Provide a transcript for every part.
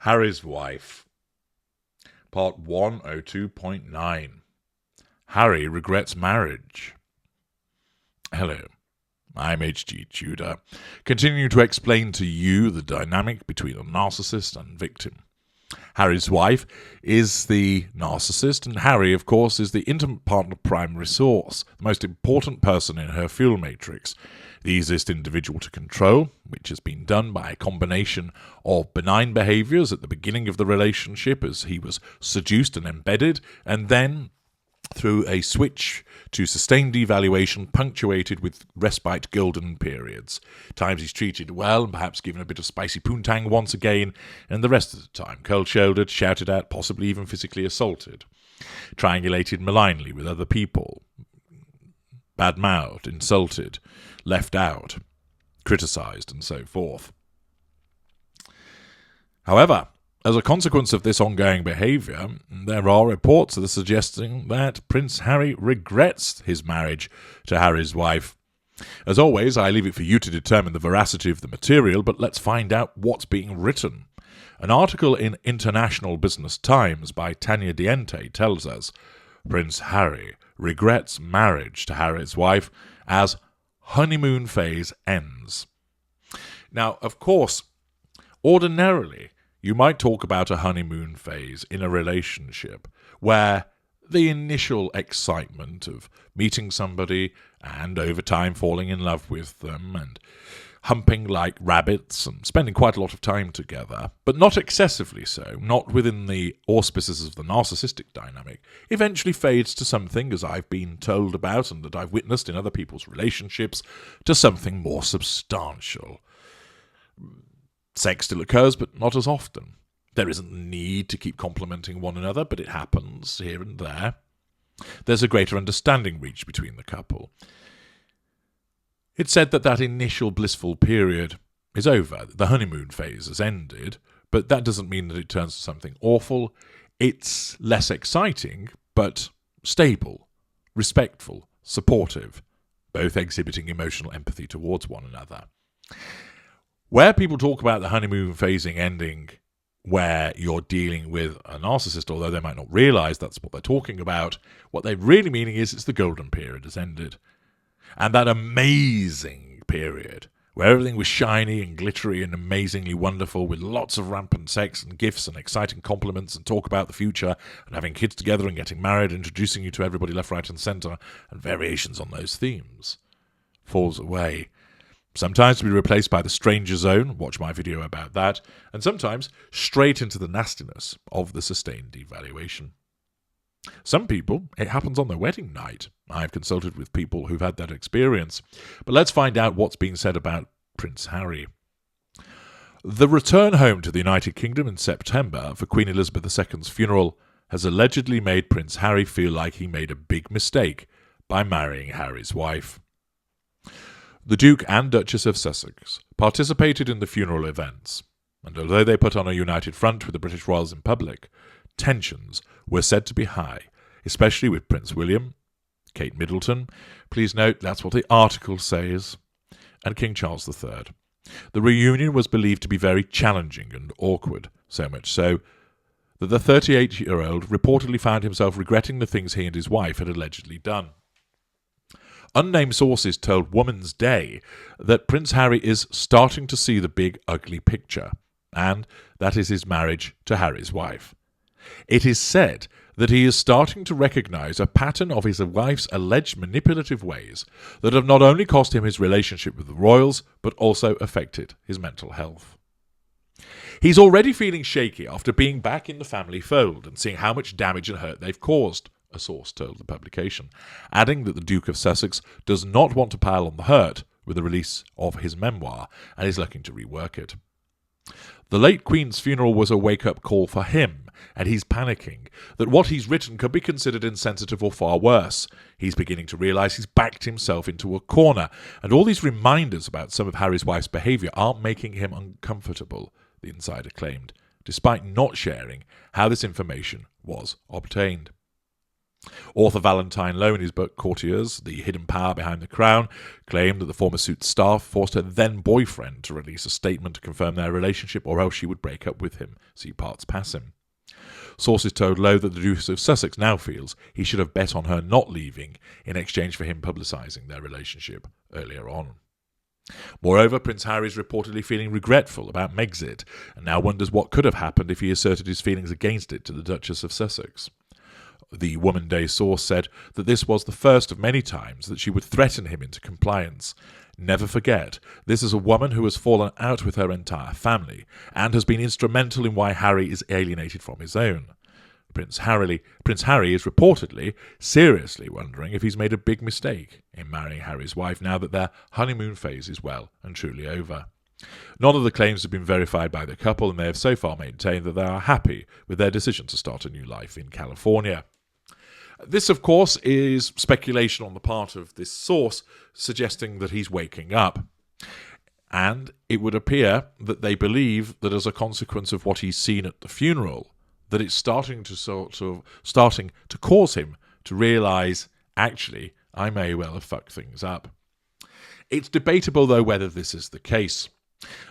Harry's wife. Part 102.9. Harry regrets marriage. Hello, I'm H.G. Tudor, continuing to explain to you the dynamic between a narcissist and victim. Harry's wife is the narcissist, and Harry, of course, is the intimate partner primary source, the most important person in her fuel matrix, the easiest individual to control, which has been done by a combination of benign behaviours at the beginning of the relationship as he was seduced and embedded, and then through a switch to sustained devaluation punctuated with respite golden periods. Times he's treated well and perhaps given a bit of spicy poontang once again, and the rest of the time cold-shouldered, shouted at, possibly even physically assaulted. Triangulated malignly with other people. Bad-mouthed, insulted, left out, criticised, and so forth. However, as a consequence of this ongoing behaviour, there are reports that are suggesting that Prince Harry regrets his marriage to Harry's wife. As always, I leave it for you to determine the veracity of the material, but let's find out what's being written. An article in International Business Times by Tanya Diente tells us, Prince Harry regrets marriage to Harry's wife as honeymoon phase ends. Now, of course, ordinarily, you might talk about a honeymoon phase in a relationship where the initial excitement of meeting somebody and over time falling in love with them and humping like rabbits and spending quite a lot of time together, but not excessively so, not within the auspices of the narcissistic dynamic, eventually fades to something, as I've been told about and that I've witnessed in other people's relationships, to something more substantial. Sex still occurs, but not as often. There isn't the need to keep complimenting one another, but it happens here and there. There's a greater understanding reached between the couple. It's said that that initial blissful period is over. The honeymoon phase has ended, but that doesn't mean that it turns to something awful. It's less exciting, but stable, respectful, supportive, both exhibiting emotional empathy towards one another. Where people talk about the honeymoon phasing ending where you're dealing with a narcissist, although they might not realise that's what they're talking about, what they're really meaning is it's the golden period has ended. And that amazing period where everything was shiny and glittery and amazingly wonderful with lots of rampant sex and gifts and exciting compliments and talk about the future and having kids together and getting married, introducing you to everybody left, right and centre and variations on those themes, falls away. Sometimes to be replaced by the stranger zone, watch my video about that, and sometimes straight into the nastiness of the sustained devaluation. Some people, it happens on their wedding night. I've consulted with people who've had that experience. But let's find out what's being said about Prince Harry. The return home to the United Kingdom in September for Queen Elizabeth II's funeral has allegedly made Prince Harry feel like he made a big mistake by marrying Harry's wife. The Duke and Duchess of Sussex participated in the funeral events, and although they put on a united front with the British royals in public, tensions were said to be high, especially with Prince William, Kate Middleton, please note that's what the article says, and King Charles III. The reunion was believed to be very challenging and awkward, so much so that the 38-year-old reportedly found himself regretting the things he and his wife had allegedly done. Unnamed sources told Woman's Day that Prince Harry is starting to see the big, ugly picture, and that is his marriage to Harry's wife. It is said that he is starting to recognise a pattern of his wife's alleged manipulative ways that have not only cost him his relationship with the royals, but also affected his mental health. He's already feeling shaky after being back in the family fold and seeing how much damage and hurt they've caused, a source told the publication, adding that the Duke of Sussex does not want to pile on the hurt with the release of his memoir and is looking to rework it. The late Queen's funeral was a wake-up call for him, and he's panicking that what he's written could be considered insensitive or far worse. He's beginning to realise he's backed himself into a corner, and all these reminders about some of Harry's wife's behaviour aren't making him uncomfortable, the insider claimed, despite not sharing how this information was obtained. Author Valentine Lowe, in his book Courtiers, The Hidden Power Behind the Crown, claimed that the former Suits staff forced her then-boyfriend to release a statement to confirm their relationship, or else she would break up with him. See parts pass him. Sources told Lowe that the Duke of Sussex now feels he should have bet on her not leaving in exchange for him publicising their relationship earlier on. Moreover, Prince Harry is reportedly feeling regretful about Megxit, and now wonders what could have happened if he asserted his feelings against it to the Duchess of Sussex. The Woman Day source said that this was the first of many times that she would threaten him into compliance. Never forget, this is a woman who has fallen out with her entire family and has been instrumental in why Harry is alienated from his own. Prince Harry is reportedly seriously wondering if he's made a big mistake in marrying Harry's wife now that their honeymoon phase is well and truly over. None of the claims have been verified by the couple, and they have so far maintained that they are happy with their decision to start a new life in California. This, of course, is speculation on the part of this source, suggesting that he's waking up. And it would appear that they believe that as a consequence of what he's seen at the funeral, that it's starting to cause him to realise, actually, I may well have fucked things up. It's debatable, though, whether this is the case.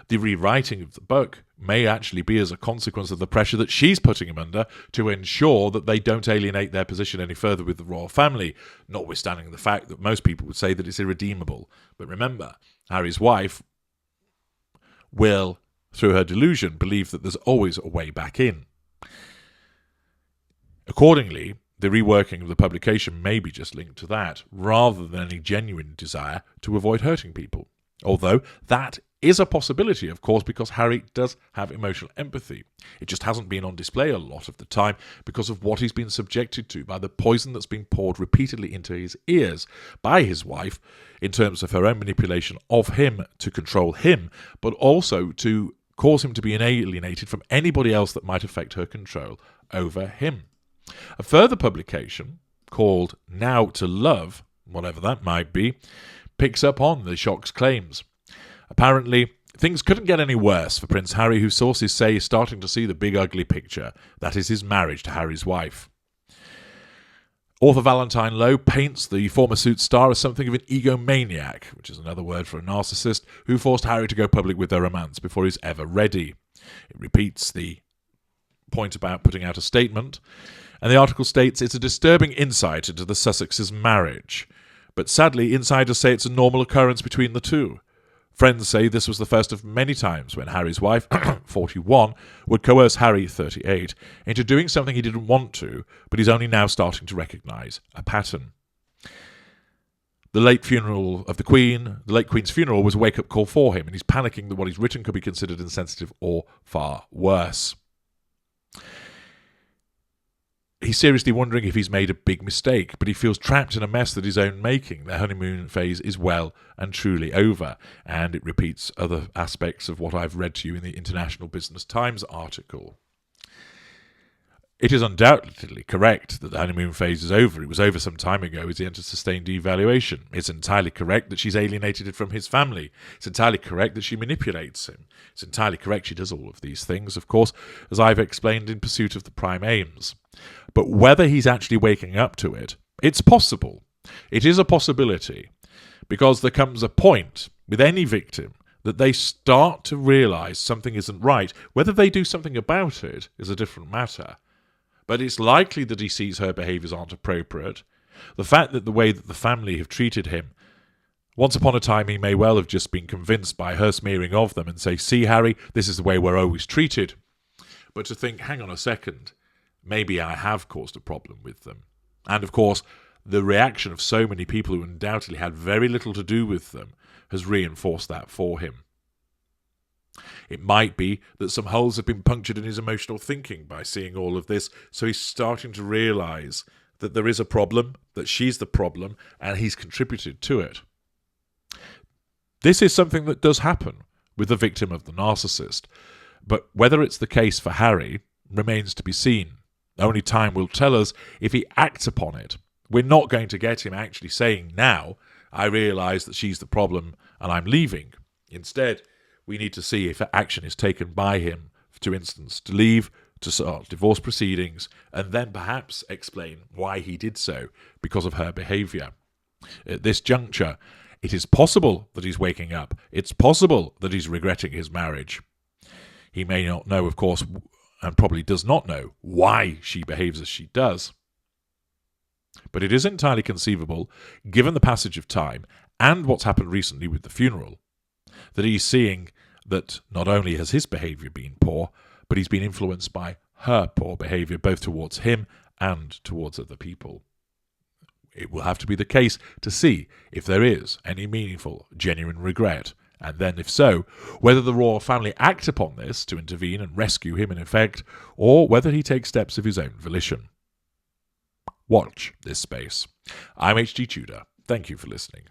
The rewriting of the book may actually be as a consequence of the pressure that she's putting him under to ensure that they don't alienate their position any further with the royal family, notwithstanding the fact that most people would say that it's irredeemable. But remember, Harry's wife will, through her delusion, believe that there's always a way back in. Accordingly, the reworking of the publication may be just linked to that, rather than any genuine desire to avoid hurting people. Although that is a possibility, of course, because Harry does have emotional empathy. It just hasn't been on display a lot of the time because of what he's been subjected to by the poison that's been poured repeatedly into his ears by his wife in terms of her own manipulation of him to control him, but also to cause him to be alienated from anybody else that might affect her control over him. A further publication, called Now to Love, whatever that might be, picks up on the shock's claims. Apparently, things couldn't get any worse for Prince Harry, who sources say is starting to see the big ugly picture, that is his marriage to Harry's wife. Author Valentine Lowe paints the former Suits star as something of an egomaniac, which is another word for a narcissist, who forced Harry to go public with their romance before he's ever ready. It repeats the point about putting out a statement, and the article states it's a disturbing insight into the Sussexes' marriage. But sadly, insiders say it's a normal occurrence between the two. Friends say this was the first of many times when Harry's wife, 41, would coerce Harry, 38, into doing something he didn't want to, but he's only now starting to recognise a pattern. The late Queen's funeral was a wake-up call for him, and he's panicking that what he's written could be considered insensitive or far worse. He's seriously wondering if he's made a big mistake, but he feels trapped in a mess that his own making. Their honeymoon phase is well and truly over, and it repeats other aspects of what I've read to you in the International Business Times article. It is undoubtedly correct that the honeymoon phase is over. It was over some time ago as he entered sustained devaluation. It's entirely correct that she's alienated from his family. It's entirely correct that she manipulates him. It's entirely correct she does all of these things, of course, as I've explained, in pursuit of the prime aims. But whether he's actually waking up to it, it's possible. It is a possibility, because there comes a point with any victim that they start to realise something isn't right. Whether they do something about it is a different matter. But it's likely that he sees her behaviours aren't appropriate. The fact that the way that the family have treated him, once upon a time he may well have just been convinced by her smearing of them and say, see, Harry, this is the way we're always treated. But to think, hang on a second, maybe I have caused a problem with them. And of course, the reaction of so many people who undoubtedly had very little to do with them has reinforced that for him. It might be that some holes have been punctured in his emotional thinking by seeing all of this, so he's starting to realise that there is a problem, that she's the problem, and he's contributed to it. This is something that does happen with the victim of the narcissist, but whether it's the case for Harry remains to be seen. Only time will tell us if he acts upon it. We're not going to get him actually saying, now, I realise that she's the problem and I'm leaving. Instead, we need to see if action is taken by him, for instance, to leave to start divorce proceedings and then perhaps explain why he did so because of her behaviour. At this juncture, it is possible that he's waking up. It's possible that he's regretting his marriage. He may not know, of course, and probably does not know why she behaves as she does. But it is entirely conceivable, given the passage of time and what's happened recently with the funeral, that he's seeing that not only has his behaviour been poor, but he's been influenced by her poor behaviour, both towards him and towards other people. It will have to be the case to see if there is any meaningful, genuine regret, and then, if so, whether the royal family act upon this to intervene and rescue him in effect, or whether he takes steps of his own volition. Watch this space. I'm H.G. Tudor. Thank you for listening.